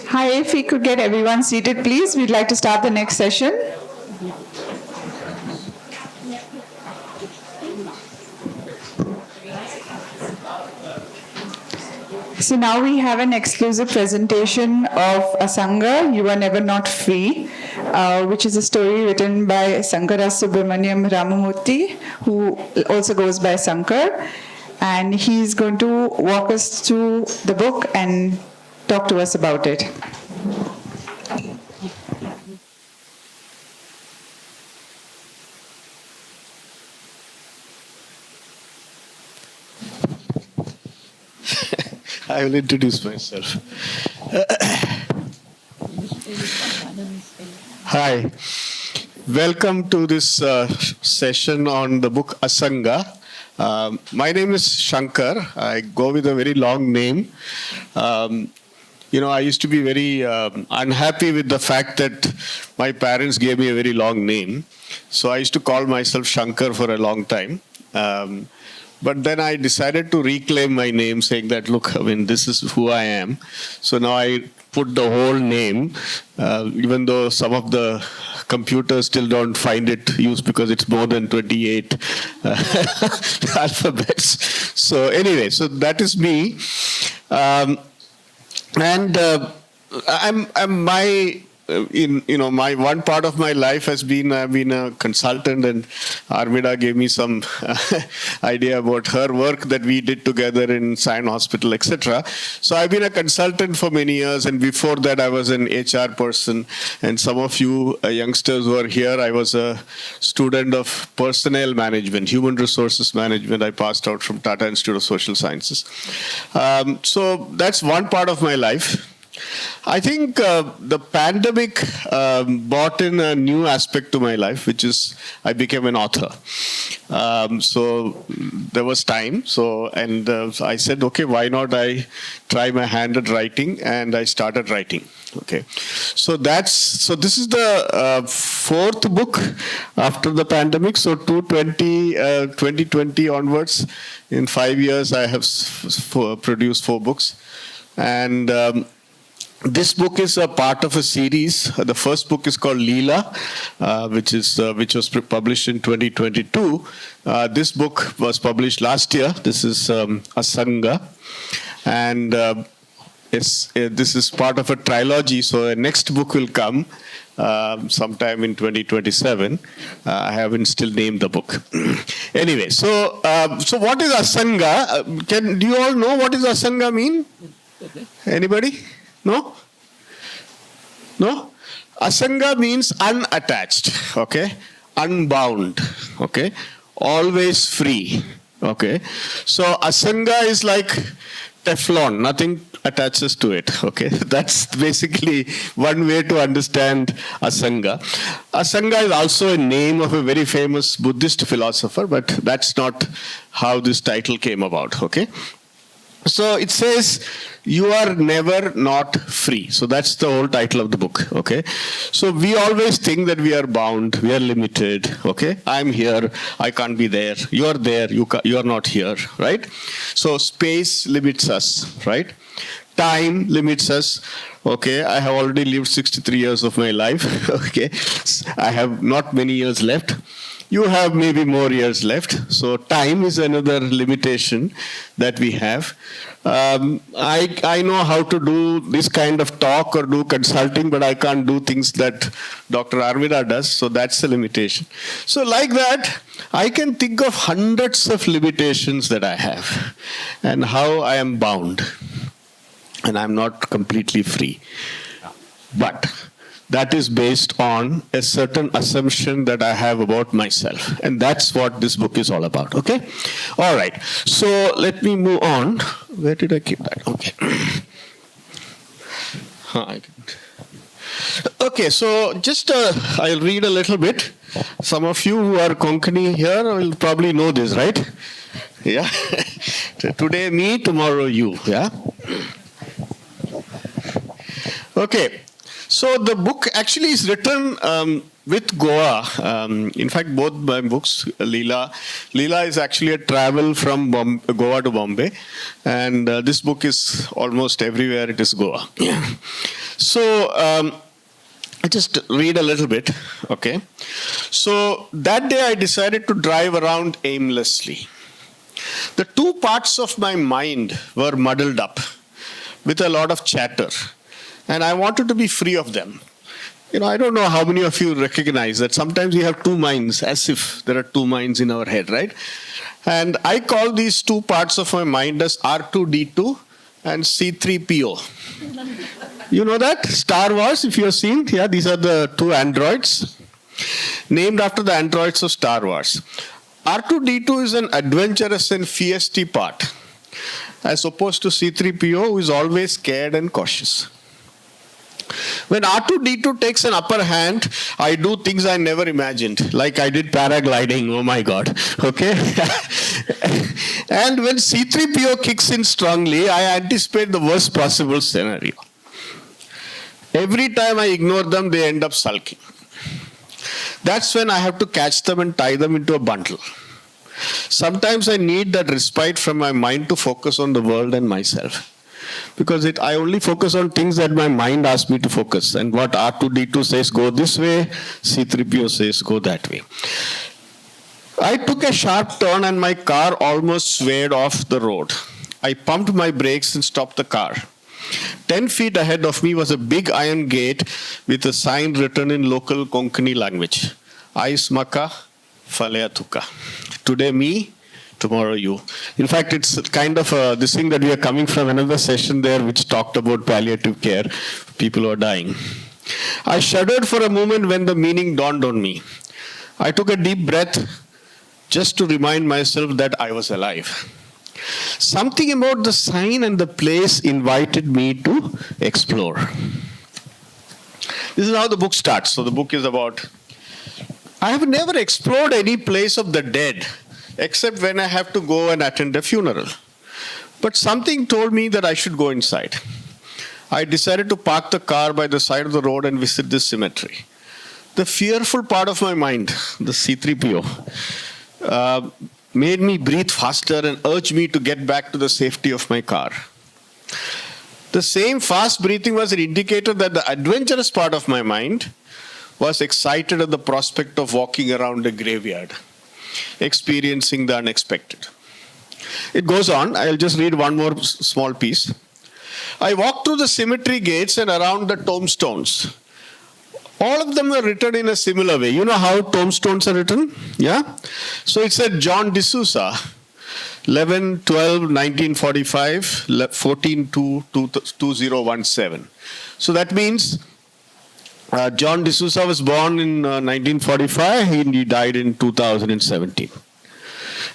Hi, if we could get everyone seated, please. We'd like to start the next session. So now we have an exclusive presentation of Asanga, You Are Never Not Free, which is a story written by Sankarasubramanyan Ramamoorthy, who also goes by Sankar. And he's going to walk us through the book and talk to us about it. I will introduce myself. Hi. Welcome to this session on the book Asanga. My name is Shankar. I go with a very long name. I used to be very unhappy with the fact that my parents gave me a very long name. So I used to call myself Shankar for a long time. But then I decided to reclaim my name, saying that, look, this is who I am. So now I put the whole name, even though some of the computers still don't find it used because it's more than 28 alphabets. So anyway, so that is me. My one part of my life has been I've been a consultant, and Armida gave me some idea about her work that we did together in Sion Hospital, etc. So I've been a consultant for many years, and before that I was an HR person. And some of you youngsters who are here, I was a student of personnel management, human resources management. I passed out from Tata Institute of Social Sciences. So that's one part of my life. I think the pandemic brought in a new aspect to my life, which is I became an author. So there was time. So I said, okay, why not I try my hand at writing? And I started writing. Okay, so this is the fourth book after the pandemic. So 2020 onwards, in 5 years, I have produced 4 books, and this book is a part of a series. The first book is called Leela, which was published in 2022. This book was published last year. This is Asanga, and this is part of a trilogy. So a next book will come sometime in 2027. I haven't still named the book. Anyway, so what is Asanga? Do you all know what is Asanga mean? Anybody? No? Asanga means unattached, okay? Unbound, okay? Always free, okay? So Asanga is like Teflon, nothing attaches to it, okay? That's basically one way to understand Asanga. Asanga is also a name of a very famous Buddhist philosopher, but that's not how this title came about, okay? So it says, you are never not free. So that's the whole title of the book, okay? So we always think that we are bound, we are limited, okay? I'm here, I can't be there. You are there, you are not here, right? So space limits us, right? Time limits us. Okay, I have already lived 63 years of my life, okay? I have not many years left. You have maybe more years left. So time is another limitation that we have. I know how to do this kind of talk or do consulting, but I can't do things that Dr. Armida does. So that's a limitation. So like that, I can think of hundreds of limitations that I have and how I am bound. And I'm not completely free. But that is based on a certain assumption that I have about myself. And that's what this book is all about, okay? All right, so let me move on. Where did I keep that? Okay. Okay, so just I'll read a little bit. Some of you who are Konkani here will probably know this, right? Yeah. Today me, tomorrow you, yeah? Okay. So So the book actually is written with Goa. In fact, both my books, Leela is actually a travel from Goa to Bombay, and this book is almost everywhere. It is Goa. Yeah. So I just read a little bit. Okay. So that day I decided to drive around aimlessly. The two parts of my mind were muddled up with a lot of chatter, and I wanted to be free of them. I don't know how many of you recognize that sometimes we have two minds, as if there are two minds in our head, right? And I call these two parts of my mind as R2D2 and C3PO. You know that? Star Wars, if you have seen, yeah, these are the two androids, named after the androids of Star Wars. R2D2 is an adventurous and feisty part, as opposed to C3PO, who is always scared and cautious. When R2D2 takes an upper hand, I do things I never imagined, like I did paragliding, oh my God, okay? And when C3PO kicks in strongly, I anticipate the worst possible scenario. Every time I ignore them, they end up sulking. That's when I have to catch them and tie them into a bundle. Sometimes I need that respite from my mind to focus on the world and myself. Because I only focus on things that my mind asks me to focus. And what R2D2 says, go this way, C3PO says, go that way. I took a sharp turn and my car almost swayed off the road. I pumped my brakes and stopped the car. 10 feet ahead of me was a big iron gate with a sign written in local Konkani language. Ais maka, falea tuka. Today me, tomorrow you. In fact, it's kind of this thing that we are coming from another session there which talked about palliative care, people who are dying. I shuddered for a moment when the meaning dawned on me. I took a deep breath just to remind myself that I was alive. Something about the sign and the place invited me to explore. This is how the book starts. So the book is about, I have never explored any place of the dead except when I have to go and attend a funeral. But something told me that I should go inside. I decided to park the car by the side of the road and visit this cemetery. The fearful part of my mind, the C3PO, made me breathe faster and urged me to get back to the safety of my car. The same fast breathing was an indicator that the adventurous part of my mind was excited at the prospect of walking around a graveyard, experiencing the unexpected. It goes on. I'll just read one more small piece. I walked through the cemetery gates and around the tombstones. All of them were written in a similar way. You know how tombstones are written? Yeah? So it said John D'Souza, 11/12/1945, 14/2/2017. So that means John D'Souza was born in 1945 and he died in 2017.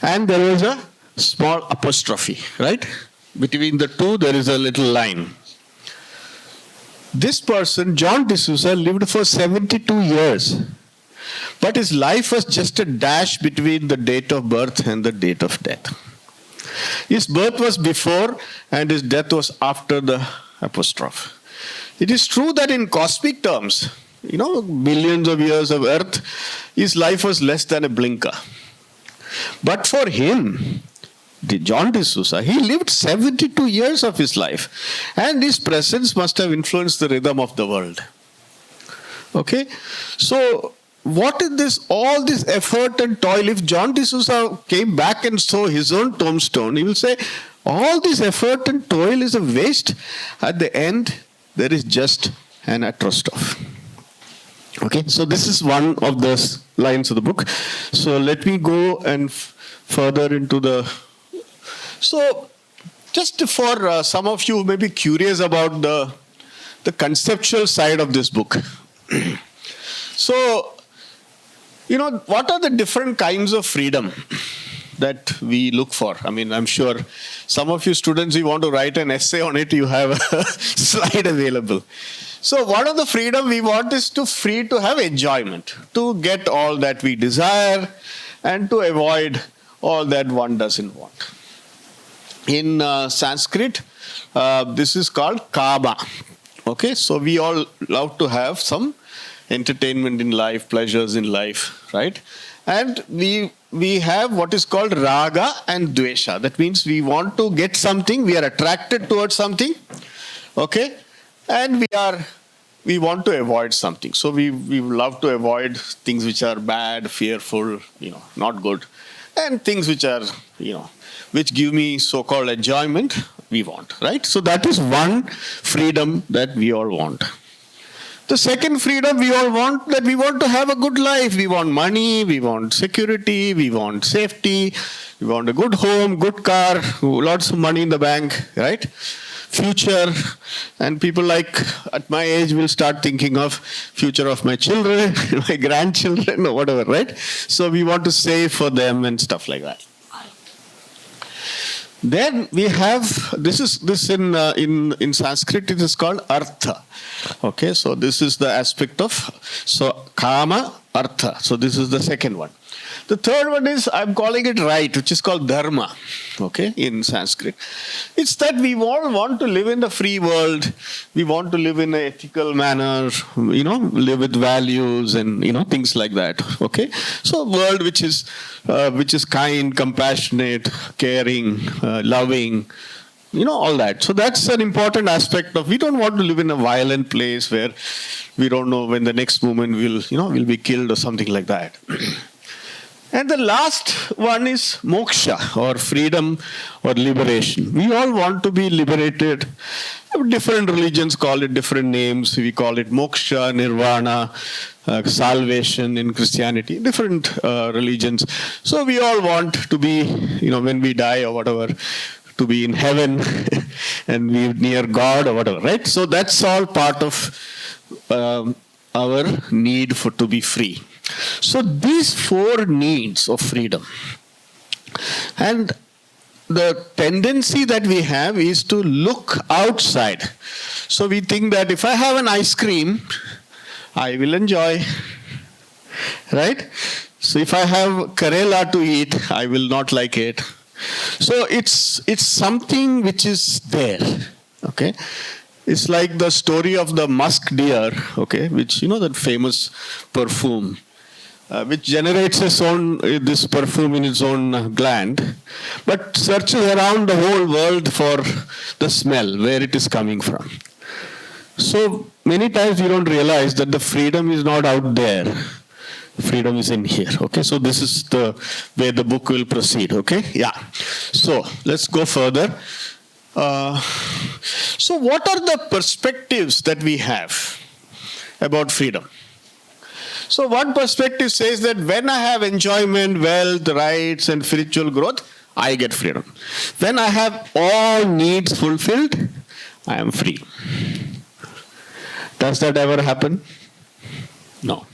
And there was a small apostrophe, right? Between the two, there is a little line. This person, John D'Souza, lived for 72 years. But his life was just a dash between the date of birth and the date of death. His birth was before and his death was after the apostrophe. It is true that in cosmic terms, billions of years of earth, his life was less than a blinker. But for him, John D'Souza, he lived 72 years of his life. And his presence must have influenced the rhythm of the world. Okay? So, what is this, all this effort and toil? If John D'Souza came back and saw his own tombstone, he will say, all this effort and toil is a waste. At the end, there is just an apostrophe. Okay, so this is one of the lines of the book. So let me go and further into the... So just for some of you who may be curious about the conceptual side of this book. So, what are the different kinds of freedom that we look for? I mean, I'm sure some of you students, you want to write an essay on it, you have a slide available. So one of the freedom we want is to have enjoyment, to get all that we desire and to avoid all that one doesn't want. In Sanskrit, this is called kama Okay, so we all love to have some entertainment in life, pleasures in life, right? And we have what is called raga and dvesha. That means we want to get something, we are attracted towards something, okay, and we want to avoid something. So we love to avoid things which are bad, fearful, not good, and things which are, which give me so-called enjoyment, we want, right? So that is one freedom that we all want. The second freedom we all want, that we want to have a good life. We want money, we want security, we want safety, we want a good home, good car, lots of money in the bank, right? Future, and people like at my age will start thinking of future of my children, my grandchildren, or whatever, right? So we want to save for them and stuff like that. Then we have this in Sanskrit it is called artha. Okay, so this is the aspect of kama artha. So this is the second one. The third one is, I'm calling it right, which is called dharma. Okay, in Sanskrit, it's that we all want to live in the free world. We want to live in an ethical manner. Live with values and things like that. Okay, so a world which is kind, compassionate, caring, loving. All that. So that's an important aspect of, we don't want to live in a violent place where we don't know when the next moment will be killed or something like that. And the last one is moksha, or freedom or liberation. We all want to be liberated. Different religions call it different names. We call it moksha, nirvana, salvation in Christianity, different religions. So we all want to be, when we die or whatever, to be in heaven and be near God or whatever, right? So that's all part of our need to be free. So these four needs of freedom, and the tendency that we have is to look outside. So we think that if I have an ice cream, I will enjoy, right? So if I have Karela to eat, I will not like it. So it's something which is there, okay? It's like the story of the musk deer, okay, which, that famous perfume, which generates this perfume in its own gland, but searches around the whole world for the smell, where it is coming from. So many times we don't realize that the freedom is not out there. Freedom is in here. Okay, so this is the way the book will proceed. Okay, yeah. So let's go further. So what are the perspectives that we have about freedom? So one perspective says that when I have enjoyment, wealth, rights, and spiritual growth, I get freedom. When I have all needs fulfilled, I am free. Does that ever happen? No.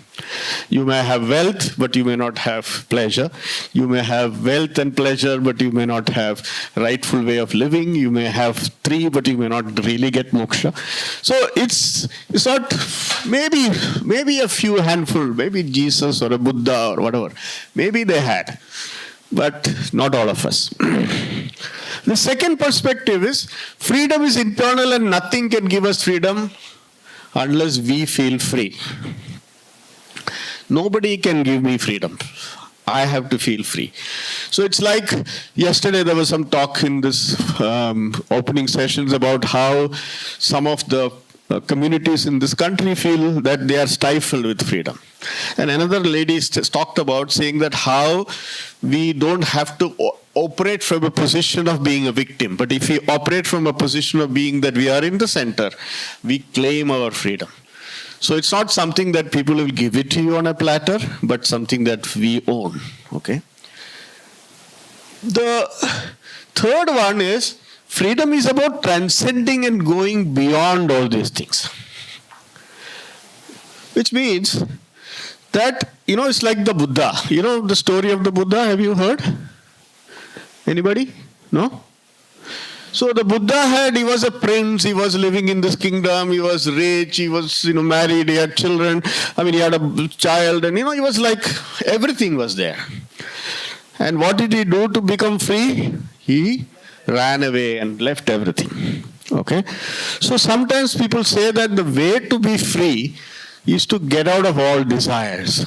You may have wealth, but you may not have pleasure. You may have wealth and pleasure, but you may not have rightful way of living. You may have three, but you may not really get moksha. So it's not, maybe a few handful, maybe Jesus or a Buddha or whatever. Maybe they had, but not all of us. The second perspective is, freedom is internal and nothing can give us freedom unless we feel free. Nobody can give me freedom. I have to feel free. So it's like yesterday there was some talk in this opening sessions about how some of the communities in this country feel that they are stifled with freedom. And another lady talked about saying that how we don't have to operate from a position of being a victim, but if we operate from a position of being that we are in the center, we claim our freedom. So it's not something that people will give it to you on a platter, but something that we own. Okay. The third one is, freedom is about transcending and going beyond all these things. Which means that, it's like the Buddha. The story of the Buddha, have you heard? Anybody? No? So the Buddha he was a prince, he was living in this kingdom, he was rich, he was, married, he had children, he had a child, and, he was like, everything was there. And what did he do to become free? He ran away and left everything. Okay? So sometimes people say that the way to be free is to get out of all desires.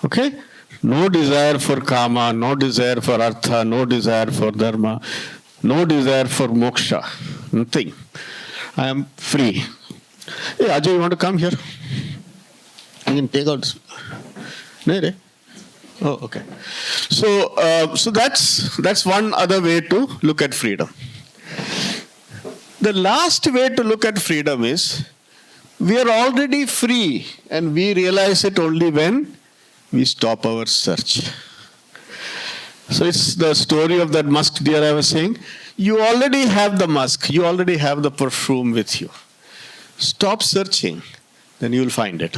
Okay? No desire for kama, no desire for artha, no desire for dharma, no desire for moksha. Nothing. I am free. Hey, Ajay, you want to come here? You can take out this. No, no. Oh, okay. So that's one other way to look at freedom. The last way to look at freedom is we are already free and we realize it only when we stop our search. So it's the story of that musk deer I was saying. You already have the musk, you already have the perfume with you. Stop searching, then you will find it.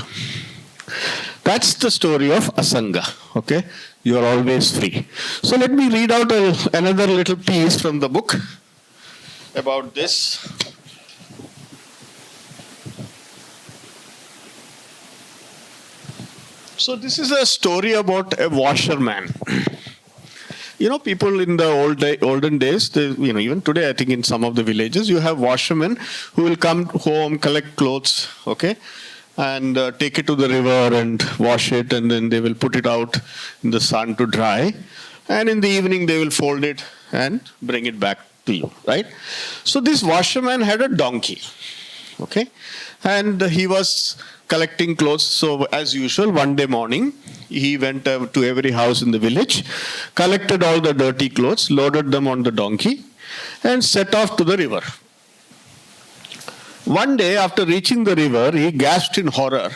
That's the story of Asanga. Okay? You are always free. So let me read out another little piece from the book about this. So this is a story about a washerman. You know, people in the olden days, even today, I think in some of the villages, you have washermen who will come home, collect clothes, okay, and take it to the river and wash it, and then they will put it out in the sun to dry. And in the evening, they will fold it and bring it back to you, right? So this washerman had a donkey, okay, and he was collecting clothes. So as usual, one day morning, he went to every house in the village, collected all the dirty clothes, loaded them on the donkey, and set off to the river. One day, after reaching the river, he gasped in horror.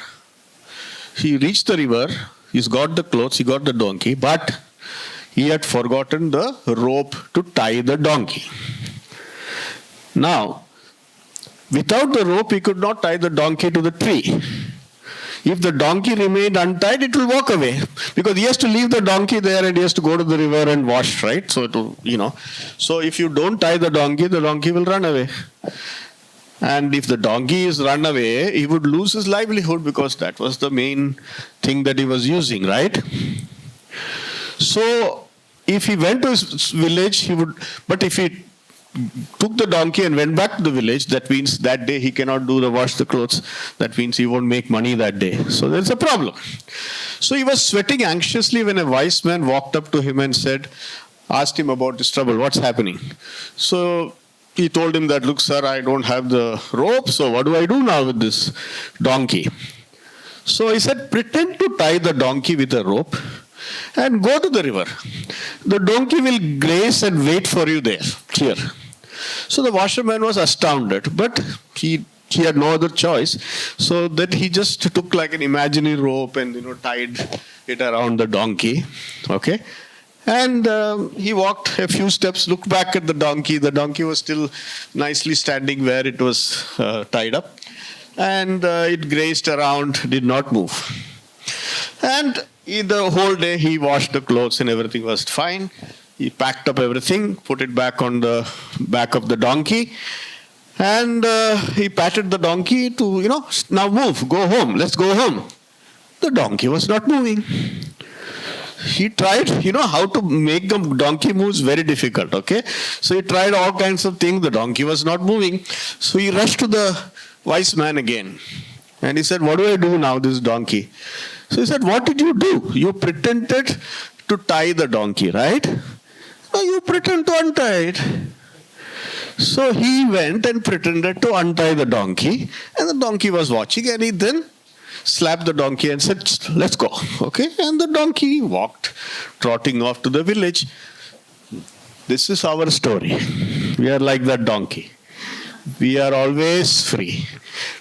He reached the river, he's got the clothes, he got the donkey, but he had forgotten the rope to tie the donkey. Now, without the rope, he could not tie the donkey to the tree. If the donkey remained untied, it will walk away. Because he has to leave the donkey there and he has to go to the river and wash, right? So if you don't tie the donkey will run away. And if the donkey is run away, he would lose his livelihood because that was the main thing that he was using, right? So if he went to his village, he would, but if he took the donkey and went back to the village, that means that day he cannot wash the clothes. That means he won't make money that day. So there's a problem. So he was sweating anxiously when a wise man walked up to him and asked him about his trouble. What's happening? So he told him that, look, sir, I don't have the rope. So what do I do now with this donkey? So he said, pretend to tie the donkey with a rope and go to the river. The donkey will graze and wait for you there, here. So the washerman was astounded, but he had no other choice. So that he just took like an imaginary rope and tied it around the donkey. Okay? And he walked a few steps, looked back at the donkey. The donkey was still nicely standing where it was tied up. And it grazed around, did not move. And the whole day he washed the clothes and everything was fine. He packed up everything, put it back on the back of the donkey. And he patted the donkey to, now move, go home, let's go home. The donkey was not moving. He tried, how to make the donkey move is very difficult, okay? So he tried all kinds of things, the donkey was not moving. So he rushed to the wise man again. And he said, what do I do now, this donkey? So he said, what did you do? You pretended to tie the donkey, right? No, you pretend to untie it. So he went and pretended to untie the donkey. And the donkey was watching, and he then slapped the donkey and said, let's go. Okay? And the donkey walked, trotting off to the village. This is our story. We are like that donkey. We are always free.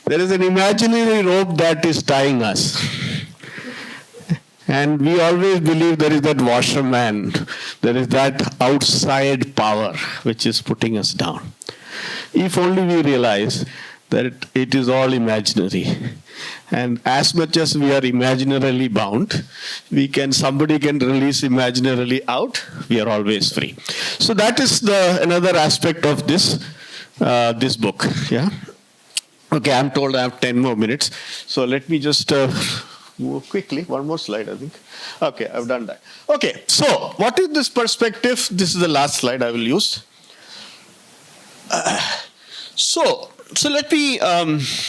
There is an imaginary rope that is tying us. And we always believe there is that washerman, there is that outside power which is putting us down. If only we realize that it is all imaginary. And as much as we are imaginarily bound, somebody can release imaginarily out, we are always free. So that is another aspect of this book. Yeah. Okay, I'm told I have 10 more minutes. So let me just move quickly. One more slide, I think. Okay, I've done that. Okay, so what is this perspective? This is the last slide I will use. So let me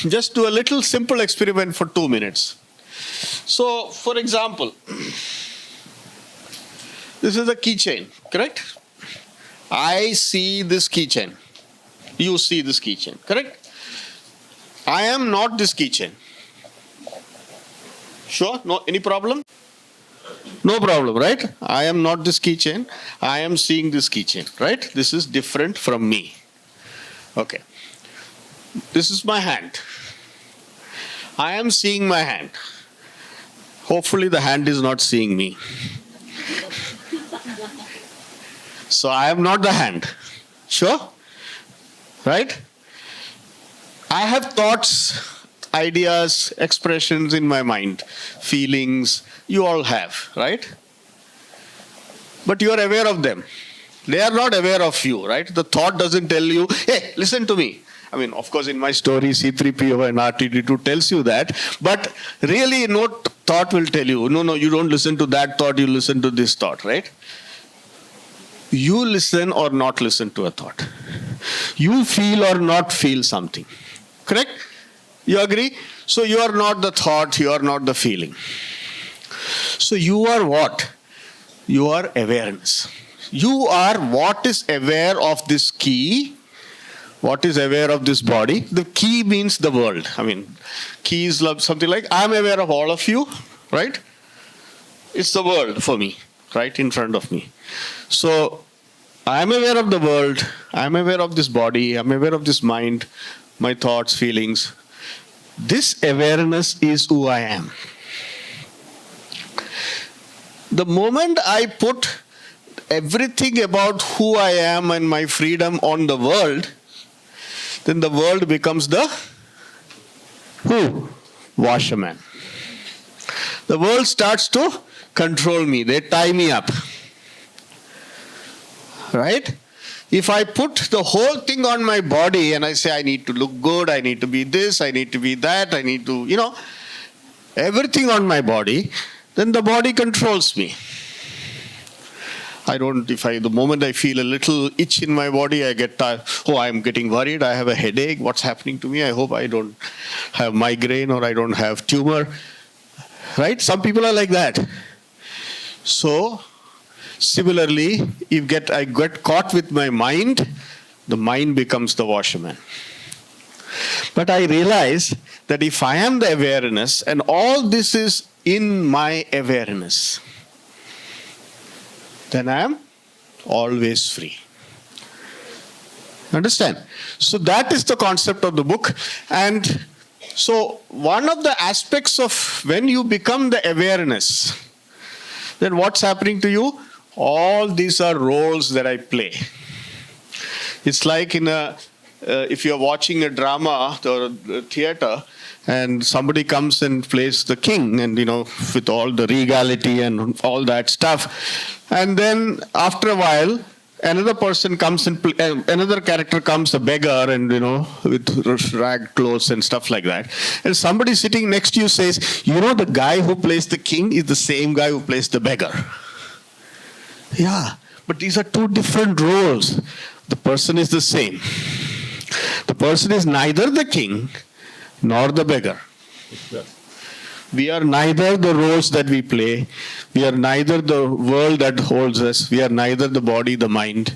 just do a little simple experiment for 2 minutes. So, for example, this is a keychain, correct? I see this keychain. You see this keychain, correct? I am not this keychain. Sure? No, any problem? No problem, right? I am not this keychain. I am seeing this keychain, right? This is different from me. Okay. This is my hand. I am seeing my hand. Hopefully the hand is not seeing me. So I am not the hand. Sure? Right? I have thoughts, ideas, expressions in my mind, feelings. You all have, right? But you are aware of them. They are not aware of you, right? The thought doesn't tell you, hey, listen to me. I mean, of course, in my story, C3PO and R2D2 tells you that. But really, no thought will tell you, no, you don't listen to that thought, you listen to this thought, right? You listen or not listen to a thought. You feel or not feel something. Correct? You agree? So you are not the thought, you are not the feeling. So you are what? You are awareness. You are what is aware of this key, what is aware of this body. The key means the world. I mean, key is something like, I am aware of all of you, right? It's the world for me, right in front of me. So, I am aware of the world, I am aware of this body, I am aware of this mind, my thoughts, feelings. This awareness is who I am. The moment I put everything about who I am and my freedom on the world, then the world becomes the who? Washerman. The world starts to control me. They tie me up. Right? If I put the whole thing on my body and I say I need to look good, I need to be this, I need to be that, I need to, everything on my body, then the body controls me. The moment I feel a little itch in my body, I get tired. Oh, I'm getting worried. I have a headache. What's happening to me? I hope I don't have migraine or I don't have tumor. Right? Some people are like that. So, similarly, I get caught with my mind, the mind becomes the washerman. But I realize that if I am the awareness and all this is in my awareness, then I am always free. Understand? So that is the concept of the book. And so one of the aspects of when you become the awareness, then what's happening to you? All these are roles that I play. It's like if you're watching a drama or a theater, and somebody comes and plays the king, and with all the regality and all that stuff. And then after a while, another person comes and another character comes, a beggar, and with ragged clothes and stuff like that. And somebody sitting next to you says, the guy who plays the king is the same guy who plays the beggar. Yeah, but these are two different roles. The person is the same. The person is neither the king nor the beggar. We are neither the roles that we play. We are neither the world that holds us. We are neither the body, the mind.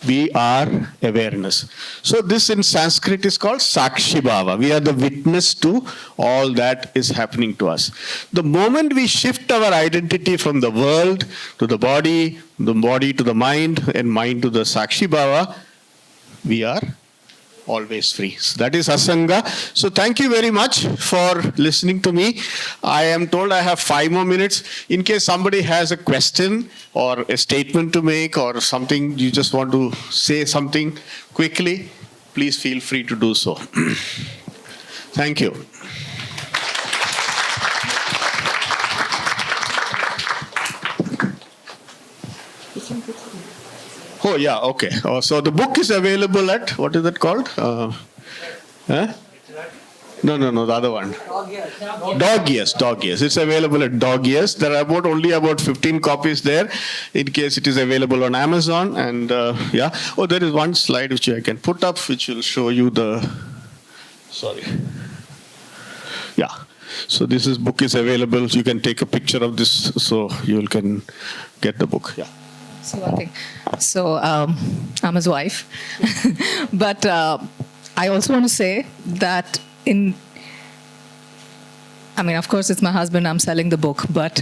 We are awareness. So this in Sanskrit is called Sakshi Bhava. We are the witness to all that is happening to us. The moment we shift our identity from the world to the body to the mind, and mind to the Sakshi Bhava, we are always free. So that is Asanga. So thank you very much for listening to me. I am told I have 5 more minutes. In case somebody has a question or a statement to make or something, you just want to say something quickly, please feel free to do so. Thank you. Oh, yeah, okay. So the book is available at, what is it called? No, the other one. Dog Years. It's available at Dog Years. There are only about 15 copies there, in case it is available on Amazon. And yeah. Oh, there is one slide which I can put up, which will show you the. Sorry. Yeah. So this book is available. You can take a picture of this, so you can get the book. Yeah. So one thing. So I'm his wife, but I also want to say that of course, it's my husband. I'm selling the book, but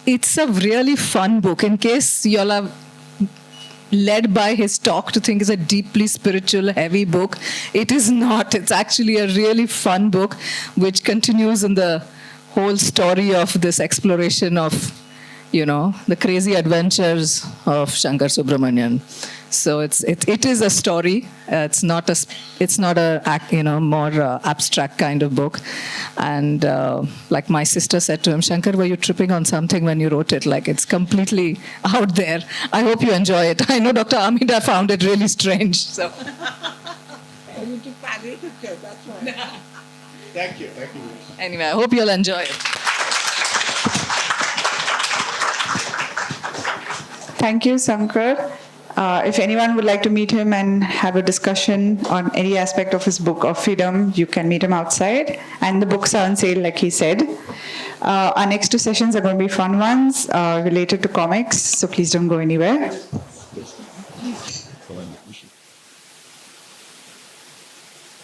it's a really fun book. In case y'all are led by his talk to think it's a deeply spiritual, heavy book, it is not. It's actually a really fun book, which continues in the whole story of this exploration of, the crazy adventures of Sankarasubramanyan. So it is a story. It's not a more abstract kind of book. And like my sister said to him, Shankar, were you tripping on something when you wrote it? Like, it's completely out there. I hope you enjoy it. I know Dr. Amida found it really strange. So. Thank you. Anyway, I hope you'll enjoy it. Thank you, Sankar. If anyone would like to meet him and have a discussion on any aspect of his book of freedom, you can meet him outside. And the books are on sale, like he said. Our next 2 sessions are going to be fun ones related to comics, so please don't go anywhere.